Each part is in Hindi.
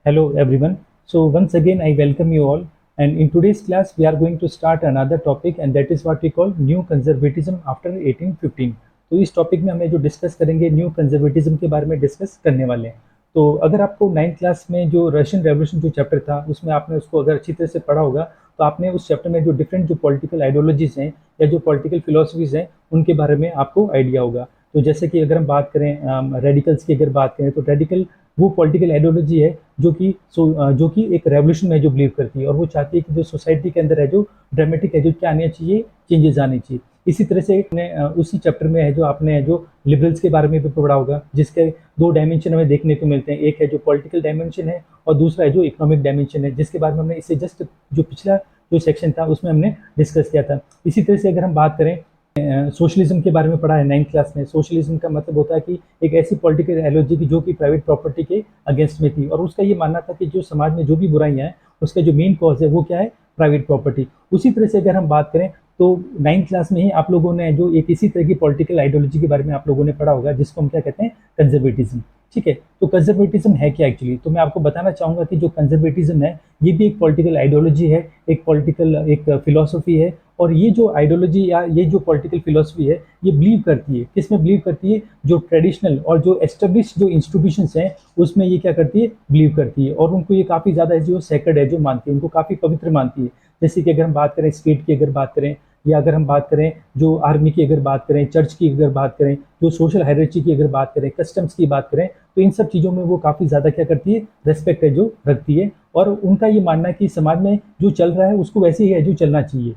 Hello everyone. So once again I welcome you all, and in today's class we are going to start another topic, and that is what we call new conservatism after 1815. तो इस टॉपिक में हमें जो डिस्कस करेंगे न्यू कंजर्वेटिज्म के बारे में डिस्कस करने वाले हैं। तो अगर आपको 9th क्लास में जो रशियन रेवोल्यूशन जो चैप्टर था उसमें आपने उसको अगर अच्छी तरह से पढ़ा होगा, तो आपने उस चैप्टर में जो डिफरेंट जो पॉलिटिकल आइडियोलॉजीज हैं या जो पॉलिटिकल फिलोसफीज हैं उनके बारे में आपको आइडिया होगा। तो जैसे कि अगर हम बात करें रेडिकल्स की, अगर बात करें तो रेडिकल वो पॉलिटिकल आइडियोलॉजी है जो कि एक रेवोल्यूशन में जो बिलीव करती है, और वो चाहती है कि जो सोसाइटी के अंदर है जो ड्रामेटिक है जो क्या आने चाहिए, चेंजेस आने चाहिए। इसी तरह से उसी चैप्टर में है जो आपने जो लिबरल्स के बारे में भी पढ़ा होगा, जिसके दो डायमेंशन हमें देखने को मिलते हैं। एक है जो पॉलिटिकल डायमेंशन है और दूसरा है जो इकोनॉमिक डायमेंशन है, जिसके बारे में हमने इससे जस्ट जो पिछला जो सेक्शन था उसमें हमने डिस्कस किया था। इसी तरह से अगर हम बात करें सोशलिज्म के बारे में पढ़ा है 9th क्लास में। सोशलिज्म का मतलब होता है कि एक ऐसी पॉलिटिकल आइडियोलॉजी की जो कि प्राइवेट प्रॉपर्टी के अगेंस्ट में थी, और उसका ये मानना था कि जो समाज में जो भी बुराइयां हैं उसका जो मेन कॉज है वो क्या है, प्राइवेट प्रॉपर्टी। उसी तरह से अगर हम बात करें तो 9th क्लास में ही आप लोगों ने जो एक इसी तरह की पॉलिटिकल आइडियोलॉजी के बारे में आप लोगों ने पढ़ा होगा, जिसको हम क्या कहते हैं, कंजर्वेटिज्म। ठीक है, तो कंजर्वेटिज्म है क्या एक्चुअली, तो मैं आपको बताना चाहूंगा कि जो कंजर्वेटिज्म है ये भी एक पॉलिटिकल आइडियोलॉजी है, एक पॉलिटिकल एक फिलोसफी है। और ये जो आइडियोलॉजी या ये जो पॉलिटिकल फिलोसफी है ये बिलीव करती है, किसमें बिलीव करती है, जो ट्रेडिशनल और जो एस्टेब्लिश जो इंस्टीट्यूशंस हैं उसमें ये क्या करती है, बिलीव करती है। और उनको ये काफ़ी ज़्यादा जो सेक्रेड है जो मानती है, उनको काफ़ी पवित्र मानती है। जैसे कि अगर हम बात करें स्टेट की, अगर बात करें, या अगर हम बात करें जो आर्मी की अगर बात करें, चर्च की अगर बात करें, जो सोशल हायरार्ची की अगर बात करें, कस्टम्स की बात करें, तो इन सब चीज़ों में वो काफ़ी ज़्यादा क्या करती है, रेस्पेक्ट है जो रखती है। और उनका ये मानना है कि समाज में जो चल रहा है उसको वैसे ही है जो चलना चाहिए,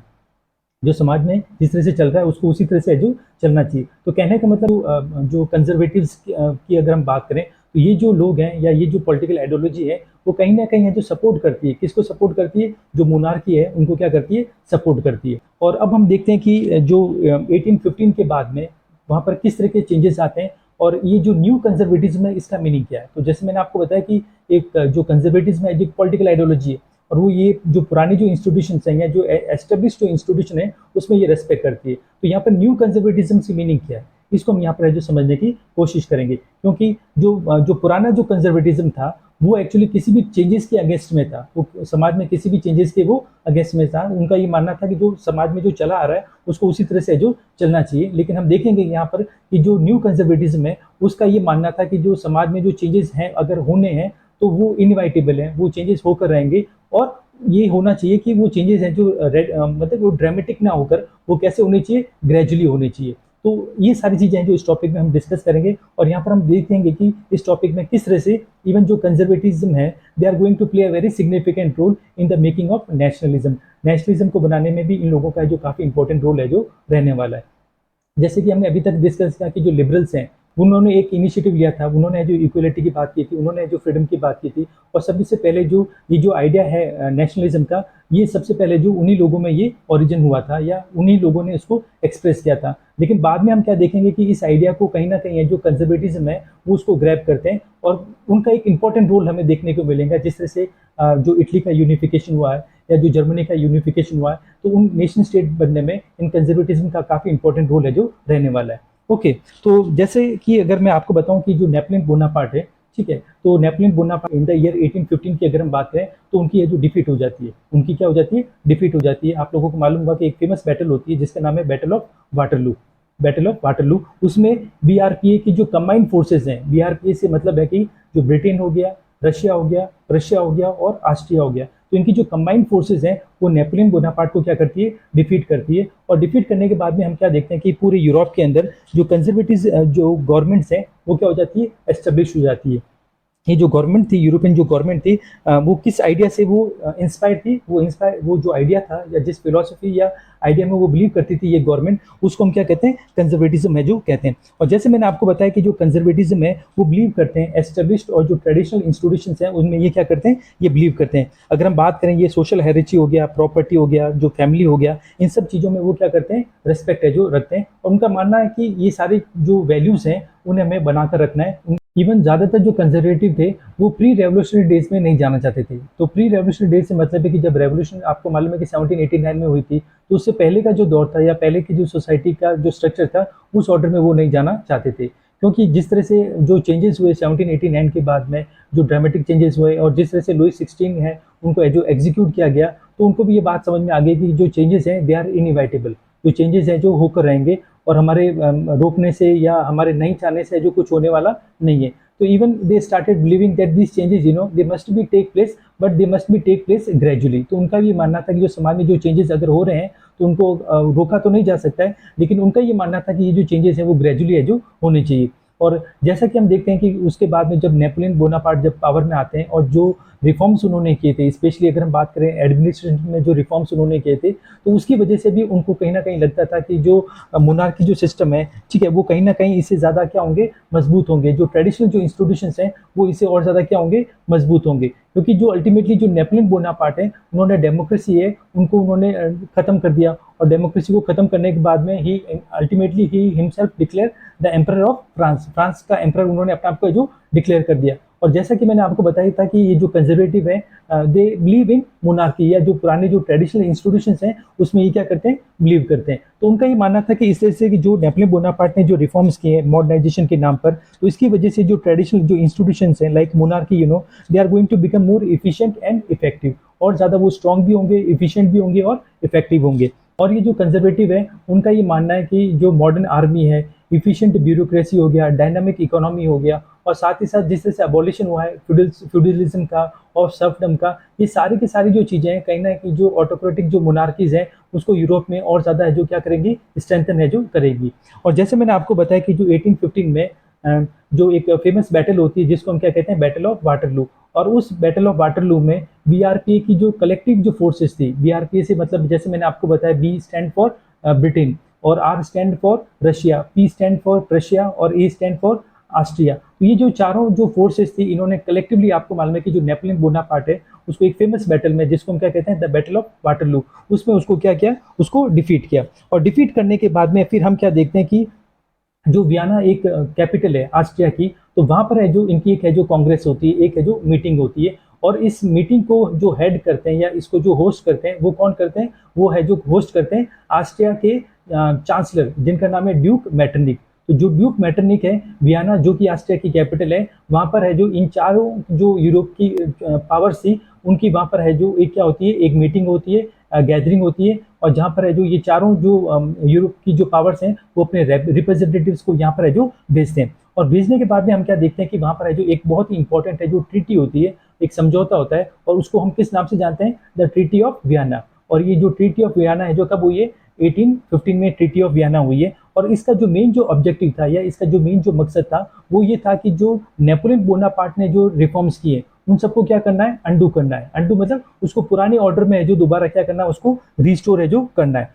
जो समाज में जिस तरह से चल रहा है उसको उसी तरह से जो चलना चाहिए। तो कहने का मतलब जो कंजर्वेटिव्स की अगर हम बात करें, तो ये जो लोग हैं या ये जो पॉलिटिकल आइडियोलॉजी है वो कहीं ना कहीं है जो सपोर्ट करती है, किसको सपोर्ट करती है, जो मोनार्की है उनको क्या करती है, सपोर्ट करती है। और अब हम देखते हैं कि जो 1815 के बाद में वहाँ पर किस तरह के चेंजेस आते हैं, और ये जो न्यू कंजर्वेटिज्म है इसका मीनिंग क्या है। तो जैसे मैंने आपको बताया कि एक जो कंजर्वेटिज्म है जो पॉलिटिकल आइडियोलॉजी है, और वो ये जो पुरानी जो इंस्टीट्यूशन हैं या जो एस्टेब्लिश जो इंस्टीट्यूशन है उसमें ये रेस्पेक्ट करती है। तो यहाँ पर न्यू कंजर्वेटिज्म की मीनिंग क्या है, इसको हम यहाँ पर जो समझने की कोशिश करेंगे, क्योंकि जो पुराना जो कंजर्वेटिज्म था वो एक्चुअली किसी भी चेंजेस के अगेंस्ट में था, वो समाज में किसी भी चेंजेस के वो अगेंस्ट में था। उनका ये मानना था कि जो समाज में जो चला आ रहा है उसको उसी तरह से जो चलना चाहिए। लेकिन हम देखेंगे यहाँ पर कि जो न्यू कंजर्वेटिज्म है उसका ये मानना था कि जो समाज में जो चेंजेस हैं अगर होने हैं तो वो इनवाइटेबल है, वो चेंजेस होकर रहेंगे। और ये होना चाहिए कि वो चेंजेस हैं जो मतलब वो ड्रामेटिक ना होकर वो कैसे होने चाहिए, ग्रेजुअली होने चाहिए। तो ये सारी चीजें हैं जो इस टॉपिक में हम डिस्कस करेंगे, और यहाँ पर हम देखेंगे कि इस टॉपिक में किस तरह से इवन जो कंजर्वेटिज्म है they are going to play a very significant role in the making of nationalism. Nationalism को बनाने में भी इन लोगों का जो काफी इंपॉर्टेंट रोल है जो रहने वाला है। जैसे कि हमने अभी तक डिस्कस किया कि जो लिबरल्स हैं उन्होंने एक इनिशिएटिव लिया था, उन्होंने जो इक्वलिटी की बात की थी, उन्होंने जो फ्रीडम की बात की थी। और सबसे पहले जो ये जो आइडिया है नेशनलिज्म का, ये सबसे पहले जो उन्हीं लोगों में ये ओरिजिन हुआ था या उन्हीं लोगों ने इसको एक्सप्रेस किया था। लेकिन बाद में हम क्या देखेंगे कि इस आइडिया को कहीं ना कहीं जो कंजर्वेटिज्म है वो उसको ग्रैब करते हैं, और उनका एक इंपॉर्टेंट रोल हमें देखने को मिलेगा। जिस तरह से जो इटली का यूनिफिकेशन हुआ है या जो जर्मनी का यूनिफिकेशन हुआ है, तो उन नेशन स्टेट बनने में इन कंजर्वेटिज्म का काफी इंपॉर्टेंट रोल है जो रहने वाला है। ओके, तो जैसे कि अगर मैं आपको बताऊं कि जो नेपोलियन बोनापार्ट है, ठीक है, तो Napoleon Bonaparte in the year 1815 की अगर हम बात करें तो उनकी ये जो डिफीट हो जाती है, उनकी क्या हो जाती है, डिफीट हो जाती है। आप लोगों को मालूम होगा कि एक फेमस बैटल होती है जिसका नाम है battle of Waterloo. Battle of Waterloo, उसमें बीआरपीए की जो कंबाइंड फोर्सेज हैं, बीआरपीए से मतलब है कि जो ब्रिटेन हो गया, रशिया हो गया, प्रशिया हो गया और ऑस्ट्रिया हो गया, तो इनकी जो कंबाइंड फोर्सेज हैं वो नेपोलियन बोनापार्ट को क्या करती है, डिफीट करती है। और डिफीट करने के बाद में हम क्या देखते हैं कि पूरे यूरोप के अंदर जो कंजर्वेटिव जो गवर्नमेंट्स हैं वो क्या हो जाती है, एस्टेब्लिश हो जाती है। ये जो गवर्नमेंट थी, यूरोपियन जो गवर्नमेंट थी, वो किस आइडिया से वो इंस्पायर थी, वो जो आइडिया था या जिस फिलोसफी या आइडिया में वो बिलीव करती थी ये गवर्नमेंट, उसको हम क्या कहते हैं, कंजर्वेटिज्म है जो कहते हैं। और जैसे मैंने आपको बताया कि जो कंजर्वेटिज्म है वो बिलीव करते हैं एस्टेब्लिश्ड और जो ट्रेडिशनल इंस्टीट्यूशंस हैं उनमें ये क्या करते हैं, ये बिलीव करते हैं। अगर हम बात करें ये सोशल हायरार्ची हो गया, प्रॉपर्टी हो गया, जो फैमिली हो गया, इन सब चीज़ों में वो क्या करते हैं, रेस्पेक्ट है जो रखते हैं। और उनका मानना है कि ये सारी जो वैल्यूज़ हैं उन्हें हमें बनाकर रखना है। इवन ज़्यादातर जो कंजर्वेटिव थे वो प्री रेवोल्यूशनरी डेज में नहीं जाना चाहते थे। तो प्री रेवोल्यूशनरी डेज से मतलब है कि जब रेवोल्यूशन आपको मालूम है कि 1789 में हुई थी, तो उससे पहले का जो दौर था या पहले की जो सोसाइटी का जो स्ट्रक्चर था उस ऑर्डर में वो नहीं जाना चाहते थे। क्योंकि जिस तरह से जो चेंजेस हुए 1789 के बाद में, जो ड्रामेटिक चेंजेस हुए और जिस तरह से लुई 16 है उनको जो एग्जीक्यूट किया गया, तो उनको भी ये बात समझ में आ गई कि जो चेंजेस हैं दे आर इनइविटेबल, जो चेंजेस हैं जो होकर रहेंगे और हमारे रोकने से या हमारे नहीं चाहने से जो कुछ होने वाला नहीं है। तो even they started believing that this changes they must be take place, but they must be take place gradually. तो उनका भी मानना था कि जो समाज में जो चेंजेस अगर हो रहे हैं तो उनको रोका तो नहीं जा सकता है, लेकिन उनका ये मानना था कि ये जो चेंजेस है वो ग्रेजुअली है जो होने चाहिए। और जैसा कि हम देखते हैं कि उसके बाद में जब नेपोलियन बोनापार्ट जब पावर में आते हैं और जो रिफॉर्म्स उन्होंने किए थे, स्पेशली अगर हम बात करें एडमिनिस्ट्रेशन में जो रिफॉर्म्स उन्होंने किए थे, तो उसकी वजह से भी उनको कहीं ना कहीं लगता था कि जो मोनार्की जो सिस्टम है, ठीक है, वो कहीं ना कहीं इससे ज़्यादा क्या होंगे, मजबूत होंगे। जो ट्रेडिशनल जो इंस्टीट्यूशंस हैं वो इससे और ज़्यादा क्या होंगे, मजबूत होंगे। क्योंकि जो अल्टीमेटली जो नेपोलियन बोनापार्ट है उन्होंने डेमोक्रेसी है उनको उन्होंने खत्म कर दिया, और डेमोक्रेसी को खत्म करने के बाद में ही अल्टीमेटली ही himself declare the emperor of France, France का एम्परर उन्होंने अपने आप को जो डिक्लेयर कर दिया। और जैसा कि मैंने आपको बताया था कि ये जो कंजर्वेटिव है दे बिलीव इन मोनार्की, या जो पुराने जो ट्रेडिशनल इंस्टीट्यूशंस हैं उसमें ये क्या करते हैं, बिलीव करते हैं। तो उनका ये मानना था कि इस तरह से कि जो नेपोलियन बोनापार्ट ने जो रिफॉर्म्स किए मॉडर्नाइजेशन के नाम पर, तो इसकी वजह से जो ट्रेडिशनल जो इंस्टीट्यूशंस हैं like monarchy they are going to become more efficient and effective, और ज़्यादा वो स्ट्रॉन्ग भी होंगे, इफिशिएंट भी होंगे और इफेक्टिव होंगे। और ये जो कंजर्वेटिव है उनका ये मानना है कि जो मॉडर्न आर्मी है, इफिशिएंट ब्यूरोक्रेसी हो गया, डायनामिक इकोनॉमी हो गया, और साथ ही साथ जिस तरह से अबॉलिशन हुआ है फ्यूडलिज्म का और सर्फडम का, ये सारी की सारी जो चीज़ें हैं कहीं ना कहीं जो ऑटोक्रेटिक जो मोनार्कीज हैं उसको यूरोप में और ज़्यादा है जो क्या करेंगी, स्ट्रेंथन है जो करेगी। और जैसे मैंने आपको बताया कि जो 1815 में जो एक फेमस बैटल होती है जिसको हम क्या कहते हैं, बैटल ऑफ वाटरलू, और उस बैटल ऑफ वाटरलू में बीआरपीए की जो कलेक्टिव जो फोर्सेस थी, बीआरपीए से मतलब जैसे मैंने आपको बताया, बी स्टैंड फॉर ब्रिटेन, और R stand for Russia, P stand for Prussia, और ए स्टैंड फॉर ऑस्ट्रिया। तो ये जो चारों जो फोर्सेस थी इन्होंने कलेक्टिवली, आपको मालूम है कि जो नेपोलियन बोनापार्ट है उसको एक फेमस बैटल में जिसको हम क्या कहते हैं, द बैटल ऑफ वाटरलू, उसमें उसको क्या किया, उसको डिफीट किया। और डिफीट करने के बाद में फिर हम क्या देखते हैं कि जो वियना एक कैपिटल है ऑस्ट्रिया की, तो वहां पर है जो इनकी एक है जो कांग्रेस होती है, एक है जो मीटिंग होती है, और इस मीटिंग को जो हेड करते हैं या इसको जो होस्ट करते हैं वो कौन करते हैं, वो है जो होस्ट करते हैं ऑस्ट्रिया के चांसलर जिनका नाम है ड्यूक मैटरनिक। तो जो ड्यूक मैटरनिक है, वियना जो कि ऑस्ट्रिया की कैपिटल है, वहां पर है जो इन चारों जो यूरोप की पावर्स थी उनकी वहां पर है जो एक क्या होती है, एक मीटिंग होती है, गैदरिंग होती है, और जहाँ पर है जो ये चारों जो यूरोप की जो पावर्स हैं वो अपने रिप्रेजेंटेटिव्स को यहाँ पर है जो भेजते हैं। और भेजने के बाद में हम क्या देखते हैं कि वहाँ पर है जो एक बहुत ही इंपॉर्टेंट है जो ट्रीटी होती है, एक समझौता होता है, और उसको हम किस नाम से जानते हैं, द ट्रीटी ऑफ वियना। और ये जो ट्रीटी ऑफ वियना है जो कब हुई है, 1815 में ट्रीटी ऑफ वियना हुई है। और इसका जो मेन जो ऑब्जेक्टिव था या इसका जो मेन जो मकसद था वो ये था कि जो नेपोलियन बोनापार्ट ने जो रिफॉर्म्स किए उन सबको क्या करना है, अंडू करना है। अंडू मतलब उसको पुराने ऑर्डर में है जो दोबारा क्या करना है, उसको रिस्टोर है जो करना है।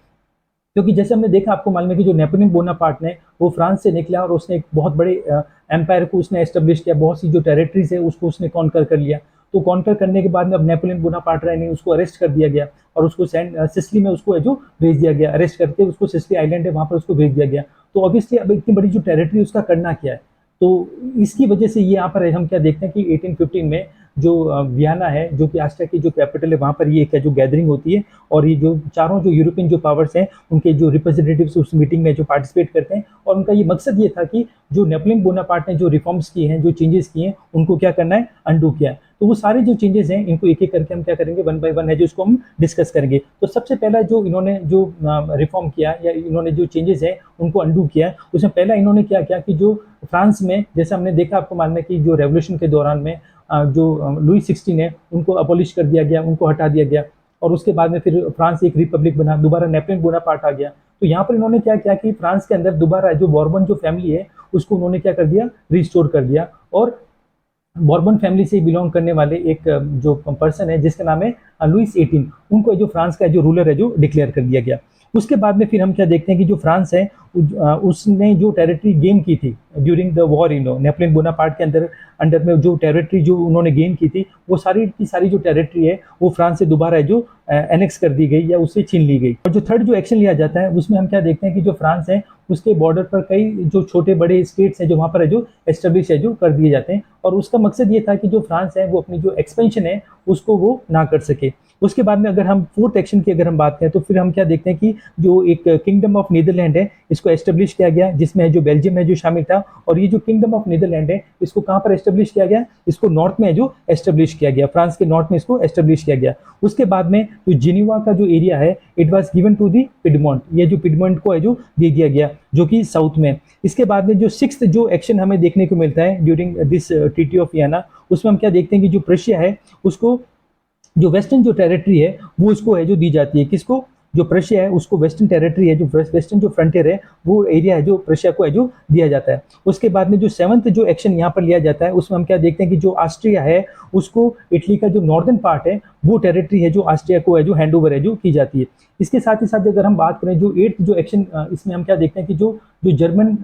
क्योंकि जैसे हमने देखा, आपको मालूम है कि जो नेपोलियन बोनापार्ट ने वो फ्रांस से निकला और उसने एक बहुत बड़े एम्पायर को उसने एस्टेब्लिश किया, बहुत सी जो टेरिटरीज है उसको उसने कॉन्कर कर लिया। तो कॉन्कर करने के बाद में अब नेपोलियन बोनापार्ट ने उसको अरेस्ट कर दिया गया और उसको सिसिली में उसको है जो भेज दिया गया, अरेस्ट करके उसको सिसिली आइलैंड है वहां पर उसको भेज दिया गया। तो ऑब्वियसली अब इतनी बड़ी जो टेरिटरी उसका करना क्या है, तो इसकी वजह से ये यहाँ पर हम क्या देखते हैं कि 1815 में जो वियना है जो कि ऑस्ट्रिया की जो कैपिटल है वहाँ पर ये एक जो गैदरिंग होती है, और ये जो चारों जो यूरोपियन जो पावर्स हैं उनके जो रिप्रेजेंटेटिव्स उस मीटिंग में जो पार्टिसिपेट करते हैं, और उनका ये मकसद ये था कि जो नेपोलियन बोनापार्ट ने जो रिफॉर्म्स किए हैं, जो चेंजेस किए हैं, उनको क्या करना है, अंडू किया है। तो वो सारे जो चेंजेस हैं इनको एक एक करके हम क्या करेंगे, वन बाय वन है जो इसको हम डिस्कस करेंगे। तो सबसे पहला जो इन्होंने जो रिफॉर्म किया या इन्होंने जो चेंजेस हैं उनको अंडू किया है, उसमें पहला इन्होंने क्या किया कि जो फ्रांस में, जैसे हमने देखा, आपको मालूम है कि जो रेवोल्यूशन के दौरान में जो लुई 16 है उनको अबॉलिश कर दिया गया, उनको हटा दिया गया, और उसके बाद में फिर फ्रांस एक रिपब्लिक बना, दोबारा नेपोलियन बोनापार्ट आ गया। तो यहाँ पर इन्होंने क्या किया कि फ्रांस के अंदर दोबारा जो बॉर्बन जो फैमिली है उसको उन्होंने क्या कर दिया, रिस्टोर कर दिया। और बॉर्बन फैमिली से बिलोंग करने वाले एक जो पर्सन है जिसका नाम है लुइस 18, उनको जो फ्रांस का जो रूलर है जो डिक्लेयर कर दिया गया। उसके बाद में फिर हम क्या देखते हैं कि जो फ्रांस है उसने जो टेरिटरी गेन की थी during the war, Napoleon Bonaparte के अंडर में जो टेरिटरी जो उन्होंने गेन की थी वो सारी की सारी जो टेरिटरी है वो फ्रांस से दोबारा है जो एनेक्स कर दी गई या उससे छीन ली गई। और जो थर्ड जो एक्शन लिया जाता है उसमें हम क्या देखते हैं कि जो फ्रांस है उसके बॉर्डर पर कई जो छोटे बड़े स्टेट्स हैं जो वहाँ पर है जो एस्टेब्लिश है जो कर दिए जाते हैं, और उसका मकसद ये था कि जो फ्रांस है वो अपनी जो एक्सपेंशन है उसको वो ना कर सके। उसके बाद में अगर हम फोर्थ एक्शन की अगर हम बात करें तो फिर हम क्या देखते हैं कि जो एक किंगडम ऑफ नीदरलैंड है इसको एस्टेब्लिश किया गया, जिसमें जो बेल्जियम है जो शामिल था। और ये जो किंगडम ऑफ नीदरलैंड है इसको कहाँ पर एस्टेब्लिश किया गया, इसको नॉर्थ में है जो एस्टेब्लिश किया गया, फ्रांस के नॉर्थ में इसको एस्टेब्लिश किया गया। उसके बाद में जो जिनीवा का जो एरिया है it was given to the Piedmont, ये जो पिडमोंट को है जो दे दिया गया जो कि साउथ में। इसके बाद में जो सिक्स्थ जो एक्शन हमें देखने को मिलता है during this treaty of Vienna, उसमें हम क्या देखते हैं कि जो प्रशिया है उसको जो वेस्टर्न जो टेरिटरी है वो उसको है जो दी जाती है, किसको, जो प्रशिया है उसको वेस्टर्न टेरिटरी है, जो वेस्टर्न जो फ्रंटियर है वो एरिया है जो प्रशिया को है जो दिया जाता है। उसके बाद में जो सेवंथ जो एक्शन यहाँ पर लिया जाता है उसमें हम क्या देखते हैं कि जो ऑस्ट्रिया है उसको इटली का जो नॉर्दर्न पार्ट है वो टेरिटरी है जो ऑस्ट्रिया को है जो हैंड ओवर है जो की जाती है। इसके साथ ही साथ अगर हम बात करें जो एट्थ जो एक्शन, इसमें हम क्या देखते हैं कि जो जो जर्मन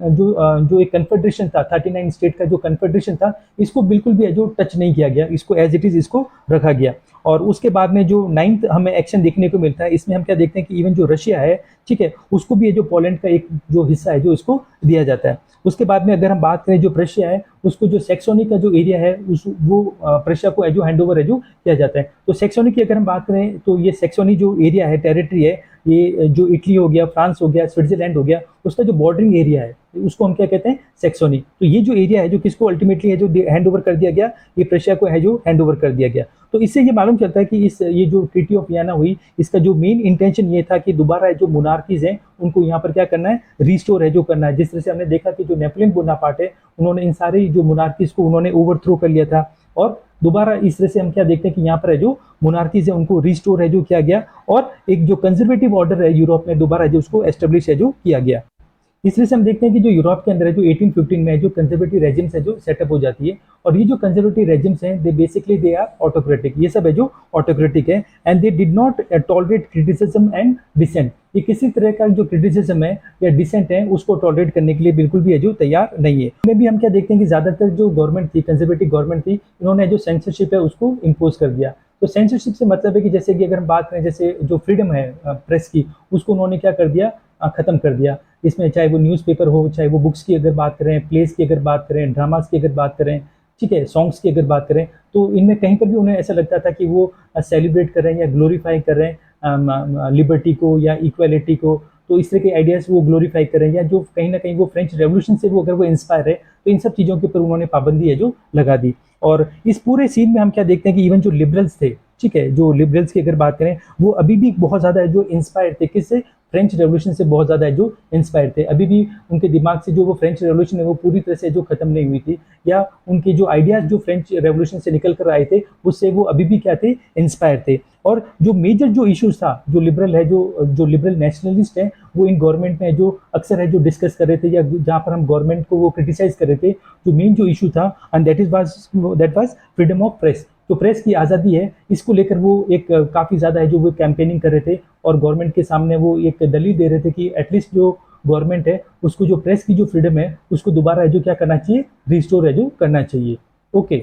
जो एक कन्फेडरेशन था 39 स्टेट का जो कन्फेडरेशन था इसको बिल्कुल भी है जो टच नहीं किया गया, इसको एज इट इज इसको रखा गया। और उसके बाद में जो नाइन्थ हमें एक्शन देखने को मिलता है इसमें हम क्या देखते हैं कि इवन जो रशिया है, ठीक है, उसको भी ये जो पोलैंड का एक जो हिस्सा है जो इसको दिया जाता है। उसके बाद में अगर हम बात करें जो प्रशिया है उसको जो सेक्सोनी का जो एरिया है उस वो प्रशिया को है जो हैंड ओवर है जो किया जाता है। तो सेक्सोनी की अगर हम बात करें तो ये सेक्सोनी जो एरिया है टेरिटरी है, ये जो इटली हो गया, फ्रांस हो गया, स्विट्जरलैंड हो गया, उसका जो बॉर्डरिंग एरिया है उसको हम क्या कहते हैं, सेक्सोनी। तो ये जो एरिया है जो किसको अल्टीमेटली है जो हैंड ओवर कर दिया गया, ये प्रशिया को है जो हैंड ओवर कर दिया गया। तो इससे ये मालूम चलता है कि इस ये जो ट्रीटी ऑफ वियना हुई इसका जो मेन इंटेंशन ये था कि दोबारा जो मोनार्कीज हैं उनको यहाँ पर क्या करना है, रिस्टोर है जो करना है। जिस तरह से हमने देखा कि जो नेपोलियन बोनापार्ट है उन्होंने इन सारे जो मोनार्कीज को उन्होंने ओवरथ्रो कर लिया था, और दोबारा इस तरह से हम क्या देखते हैं कि यहाँ पर है जो मोनार्कीज है उनको रिस्टोर है जो किया गया, और एक जो कंजर्वेटिव ऑर्डर है यूरोप में दोबारा जो उसको एस्टेब्लिश है जो किया गया। इस तरह से हम देखते हैं कि जो यूरोप के अंदर है जो 1815 में जो कंजर्वेटिव रेजिम्स है जो सेटअप हो जाती है, और ये जो कंजर्वेटिव रेजिम्स हैं they basically they are autocratic, ये सब है जो ऑटोक्रेटिक है, and they did not tolerate criticism and dissent. ये किसी तरह का जो क्रिटिसिज्म है या डिसेंट है उसको टॉलरेट करने के लिए बिल्कुल भी है जो तैयार नहीं है। इसमें भी हम क्या देखते हैं कि ज्यादातर जो गवर्नमेंट थी, कंजर्वेटिव गवर्नमेंट थी, इन्होंने जो सेंसरशिप है उसको इम्पोज कर दिया। तो सेंसरशिप से मतलब है कि जैसे कि अगर हम बात करें जैसे जो फ्रीडम है प्रेस की उसको उन्होंने क्या कर दिया, खत्म कर दिया। इसमें चाहे वो न्यूज़पेपर हो, चाहे वो बुक्स की अगर बात करें, प्लेस की अगर बात करें, ड्रामास की अगर बात करें, ठीक है, सॉन्ग्स की अगर बात करें, तो इनमें कहीं पर भी उन्हें ऐसा लगता था कि वो सेलिब्रेट कर रहे हैं या ग्लोरीफाई कर रहे हैं लिबर्टी को या इक्वालिटी को। तो इस तरह के आइडियाज वो ग्लोरीफाई कर रहे हैं, या जो कहीं ना कहीं वो फ्रेंच रेवोल्यूशन से वो अगर वो इंस्पायर है, तो इन सब चीज़ों के ऊपर उन्होंने पाबंदी है जो लगा दी। और इस पूरे सीन में हम क्या देखते हैं कि इवन जो लिबरल्स थे, ठीक है, जो लिबरल्स की अगर बात करें वो अभी भी बहुत ज़्यादा है जो इंस्पायर थे, किससे, फ्रेंच रेवोल्यूशन से बहुत ज़्यादा है जो इंस्पायर थे। अभी भी उनके दिमाग से जो वो फ्रेंच रेवोल्यूशन है वो पूरी तरह से जो खत्म नहीं हुई थी, या उनके जो आइडियाज जो फ्रेंच रेवोल्यूशन से निकल कर आए थे उससे वो अभी भी क्या थे, इंस्पायर थे। और जो मेजर जो इश्यूज था, जो लिबरल है जो लिबरल नेशनलिस्ट है वो इन गवर्नमेंट में जो अक्सर है जो डिस्कस कर रहे थे, या जहाँ पर हम गवर्नमेंट को वो क्रिटिसाइज कर रहे थे, जो मेन जो इशू था, and that was freedom of press. जो प्रेस की आज़ादी है इसको लेकर वो एक काफ़ी ज़्यादा है जो वो कैंपेनिंग कर रहे थे, और गवर्नमेंट के सामने वो एक दलील दे रहे थे कि एटलीस्ट जो गवर्नमेंट है उसको जो प्रेस की जो फ्रीडम है उसको दोबारा है जो क्या करना चाहिए, रिस्टोर है जो करना चाहिए। Okay,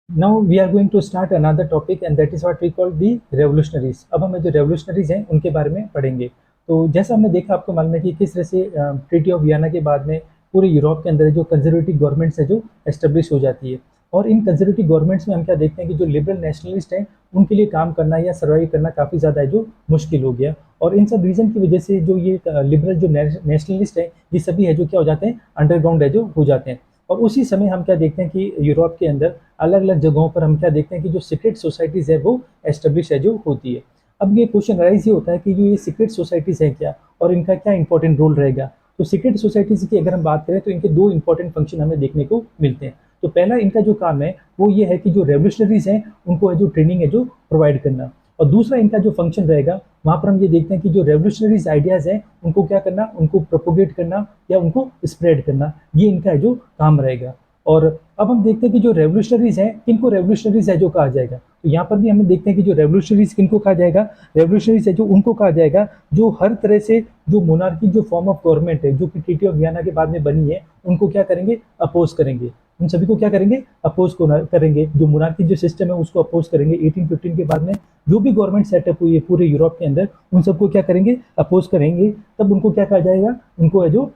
now we are going to start another topic and that is what we call the revolutionaries. अब हम जो रेवोल्यूशनरीज हैं उनके बारे में पढ़ेंगे। तो जैसा हमने देखा, आपको मालूम है कि किस तरह से ट्रीटी ऑफ वियना के बाद में पूरे यूरोप के अंदर जो कंजर्वेटिव गवर्नमेंट्स है जो एस्टेब्लिश हो जाती है। और इन कंजर्वेटिव गवर्नमेंट्स में हम क्या देखते हैं कि जो लिबरल नेशनलिस्ट हैं उनके लिए काम करना या सर्वाइव करना काफ़ी ज़्यादा है जो मुश्किल हो गया। और इन सब रीज़न की वजह से जो ये लिबरल जो नेशनलिस्ट है ये सभी है जो क्या हो जाते हैं, अंडरग्राउंड है जो हो जाते हैं। और उसी समय हम क्या देखते हैं कि यूरोप के अंदर अलग अलग जगहों पर हम क्या देखते हैं कि जो सीक्रेट सोसाइटीज़ है वो एस्टेब्लिश है जो होती है। अब ये क्वेश्चन राइज ये होता है कि जो ये सीक्रेट सोसाइटीज़ है क्या, और इनका क्या इंपॉर्टेंट रोल रहेगा। तो सीक्रेट सोसाइटीज़ की अगर हम बात करें तो इनके दो इंपॉर्टेंट फंक्शन हमें देखने को मिलते हैं। तो पहला इनका जो काम है वो ये है कि जो रेवोल्यूशनरीज हैं उनको है जो ट्रेनिंग है जो प्रोवाइड करना, और दूसरा इनका जो फंक्शन रहेगा वहाँ पर हम ये देखते हैं कि जो रेवोल्यूशनरीज आइडियाज़ हैं उनको क्या करना, उनको प्रोपोगेट करना या उनको स्प्रेड करना, ये इनका है जो काम रहेगा। और अब हम देखते हैं कि जो रेवोल्यूशनरीज हैं किनको रेवोल्यूशनरीज है जो कहा जाएगा। तो यहाँ पर भी हमें देखते हैं कि जो रेवोल्यूशनरीज किनको कहा जाएगा, रेवोल्यूशनरीज है जो उनको कहा जाएगा जो हर तरह से जो मोनार्की जो फॉर्म ऑफ गवर्नमेंट है जो कि ट्रीटी ऑफ वियना के बाद में बनी है उनको क्या करेंगे, अपोज करेंगे। उन सभी को क्या करेंगे, अपोज करेंगे। जो मोनार्की जो सिस्टम है उसको अपोज करेंगे। 1815 के बाद में जो भी गवर्नमेंट सेटअप हुई है पूरे यूरोप के अंदर उन सबको क्या करेंगे, अपोज करेंगे। तब उनको क्या कहा जाएगा, उनको है जो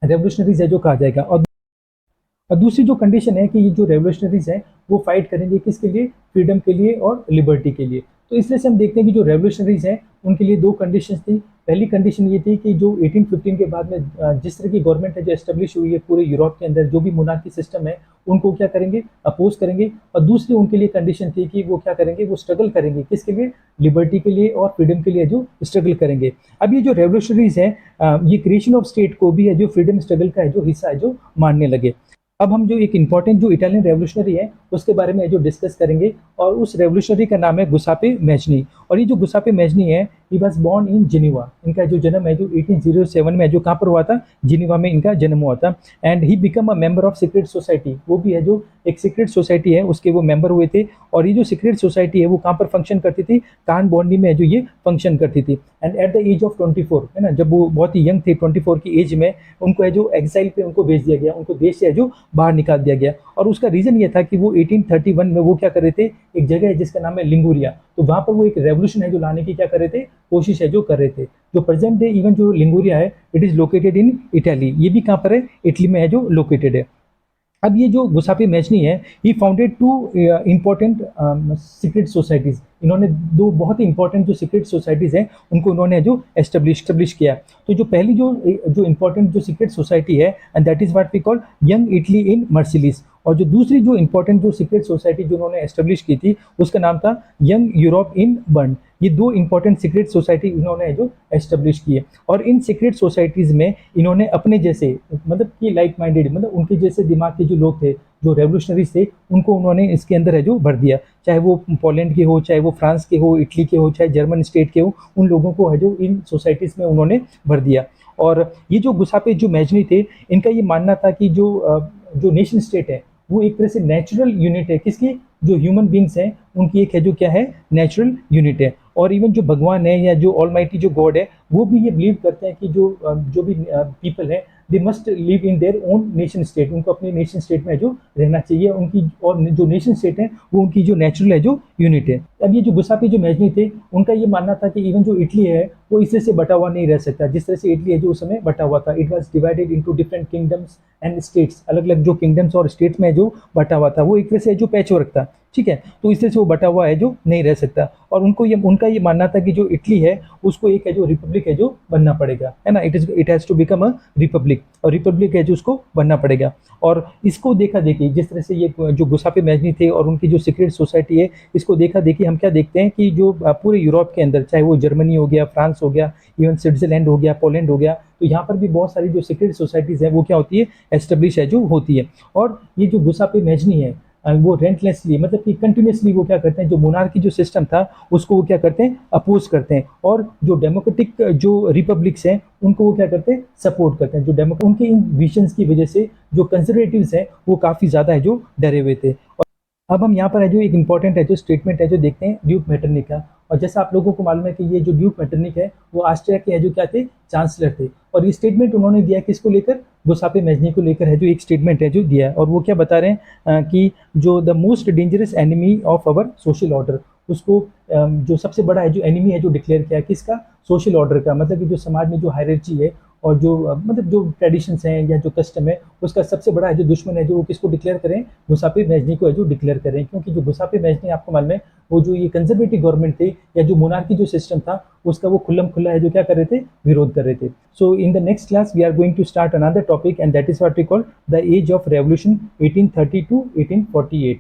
रेवोल्यूशनरीज है जो कहा जाएगा। और और दूसरी जो कंडीशन है कि ये जो रेवोल्यूशनरीज हैं वो फाइट करेंगे किसके लिए, फ्रीडम के लिए और लिबर्टी के लिए। तो इसलिए से हम देखते हैं कि जो रेवोल्यूशनरीज हैं उनके लिए दो कंडीशंस थी। पहली कंडीशन ये थी कि जो 1815 के बाद में जिस तरह की गवर्नमेंट है जो एस्टेब्लिश हुई है पूरे यूरोप के अंदर, जो भी मोनार्की सिस्टम है उनको क्या करेंगे, अपोज करेंगे। और दूसरी उनके लिए कंडीशन थी कि वो क्या करेंगे, वो स्ट्रगल करेंगे किसके लिए, लिबर्टी के लिए और फ्रीडम के लिए जो स्ट्रगल करेंगे। अब ये जो रेवोल्यूशनरीज है ये क्रिएशन ऑफ स्टेट को भी है जो फ्रीडम स्ट्रगल का है जो हिस्सा है जो मानने लगे। अब हम जो एक इम्पॉर्टेंट जो इटालियन रेवोल्यूशनरी है उसके बारे में जो डिस्कस करेंगे, और उस रेवोल्यूशनरी का नाम है गुसापे मैजनी। और ये जो गुसापे मैजनी है he was born in Geneva. इनका जो जन्म है जो 1807 में जो कहाँ पर हुआ था, जिनेवा में इनका जन्म हुआ था। And he become a member of secret society, वो भी है जो एक सीक्रेट सोसाइटी है उसके वो मेंबर हुए थे। और ये जो सीक्रेट सोसाइटी है वो कहाँ पर फंक्शन करती थी, कान बॉन्डी में जो ये फंक्शन करती थी। And at the age of 24 है ना, जब वो बहुत ही यंग थे 24 की एज में, उनको है जो एग्जाइल पे उनको भेज दिया गया, उनको देश से है जो बाहर निकाल दिया गया। और उसका रीजन ये था कि वो 1831 में वो क्या कर रहे थे, एक जगह है जिसका नाम है लिंगुरिया, तो वहां पर वो एक रेवोल्यूशन है जो लाने की क्या कर रहे थे, कोशिश है जो कर रहे थे। जो प्रेजेंट डे इवन जो लिंगुरिया है it is located in Italy, ये भी कहाँ पर है, इटली में है जो लोकेटेड है। अब ये जो गुसापे मैजनी है he founded two important secret societies. इन्होंने दो बहुत ही इंपॉर्टेंट जो सीक्रेट सोसाइटीज हैं उनको उन्होंने जो एस्टेब्लिश किया। तो जो पहली जो इंपॉर्टेंट जो सीक्रेट सोसाइटी है and that is what we call young Italy in Marseilles. और जो दूसरी जो इंपॉर्टेंट जो सीक्रेट सोसाइटी जो उन्होंने एस्टेब्लिश की थी उसका नाम था यंग यूरोप इन बर्न। ये दो इंपॉर्टेंट सीक्रेट सोसाइटी इन्होंने जो एस्टेब्लिश की है। और इन सीक्रेट सोसाइटीज में इन्होंने अपने जैसे मतलब कि लाइक माइंडेड मतलब उनके जैसे दिमाग के जो लोग थे, जो रेवोल्यूशनरीज थे, उनको उन्होंने इसके अंदर है जो भर दिया। चाहे वो पोलैंड के हो, चाहे वो फ्रांस के हो, इटली के हो, चाहे जर्मन स्टेट के हो, उन लोगों को है जो इन सोसाइटीज में उन्होंने भर दिया। और ये जो गुसापे जो मैजनी थे इनका ये मानना था कि जो नेशन स्टेट है वो एक तरह से नेचुरल यूनिट है, किसकी, जो ह्यूमन बींग्स हैं उनकी एक है जो क्या है, नेचुरल यूनिट है। और इवन जो भगवान है या जो ऑलमाइटी जो गॉड है वो भी ये बिलीव करते हैं कि जो भी पीपल है they must live in their own nation state, उनको अपने नेशन स्टेट में जो रहना चाहिए उनकी, और जो नेशन स्टेट है वो उनकी जो नेचुरल है जो यूनिट है। अब ये जो गुसापे जो मैजनी थे उनका ये मानना था कि इवन जो इटली है वो इस तरह से बटा हुआ नहीं रह सकता जिस तरह से इटली है जो उस समय बटा हुआ था। It was divided into different kingdoms and states, अलग अलग जो किंगडम्स और स्टेट्स में जो बटा हुआ था वो एक तरह से जो पैच वर्क था, ठीक है। तो इस तरह से वो बटा हुआ है जो नहीं रह सकता। और उनका ये मानना था कि जो इटली है उसको एक है जो रिपब्लिक है जो बनना पड़ेगा, है ना, it has to become a republic, और रिपब्लिक है जो उसको बनना पड़ेगा। और इसको देखा देखी जिस तरह से ये जो गुसापे मैजनी थे और उनकी जो सीक्रेट सोसाइटी है इसको देखा देखी हम क्या देखते हैं कि जो पूरे यूरोप के अंदर, चाहे वो जर्मनी हो गया, फ्रांस हो गया, इवन स्विट्जरलैंड हो गया, पोलैंड हो गया, तो यहाँ पर भी बहुत सारी जो सीक्रेट सोसाइटीज है वो क्या होती है, एस्टेब्लिश है जो होती है। और ये जो गुसापे मैजनी है वो रेंटलेसली मतलब कि कंटिन्यूसली वो क्या करते हैं, जो मोनार्की जो सिस्टम था उसको वो क्या करते हैं, अपोज करते हैं। और जो डेमोक्रेटिक जो रिपब्लिक्स हैं उनको वो क्या करते हैं, सपोर्ट करते हैं। जो उनके इन विजन्स की वजह से जो कंजर्वेटिव्स हैं वो काफ़ी ज़्यादा है जो डरे हुए थे। अब हम यहाँ पर है जो एक इंपॉर्टेंट है जो स्टेटमेंट है जो देखते हैं ड्यूक मेटरनिक का। और जैसा आप लोगों को मालूम है कि ये जो ड्यूक मेटरनिक है वो ऑस्ट्रिया के है जो क्या थे, चांसलर थे। और ये स्टेटमेंट उन्होंने दिया किसको लेकर, गुसापे मैजनी को लेकर है जो एक स्टेटमेंट है जो दिया है। और वो क्या बता रहे हैं कि जो the most dangerous enemy of our social order, उसको जो सबसे बड़ा है जो एनिमी है जो डिक्लेयर किया है किसका, सोशल ऑर्डर का। मतलब कि जो समाज में जो हायरार्ची है और जो मतलब जो ट्रेडिशंस हैं या जो कस्टम है उसका सबसे बड़ा है जो दुश्मन है जो वो किसको डिक्लेयर करें, गुसापे मैजनी को है जो डिक्लेयर करें। क्योंकि जो गुसापे मैजनी आपको मालूम है वो जो ये कंजर्वेटिव गवर्नमेंट थे या जो मोनार्की जो सिस्टम था उसका वो खुल्लम खुल्ला है जो क्या कर रहे थे, विरोध कर रहे थे। So in the next class we are going to start another topic and that is what we call the age of revolution 1830 to 1848।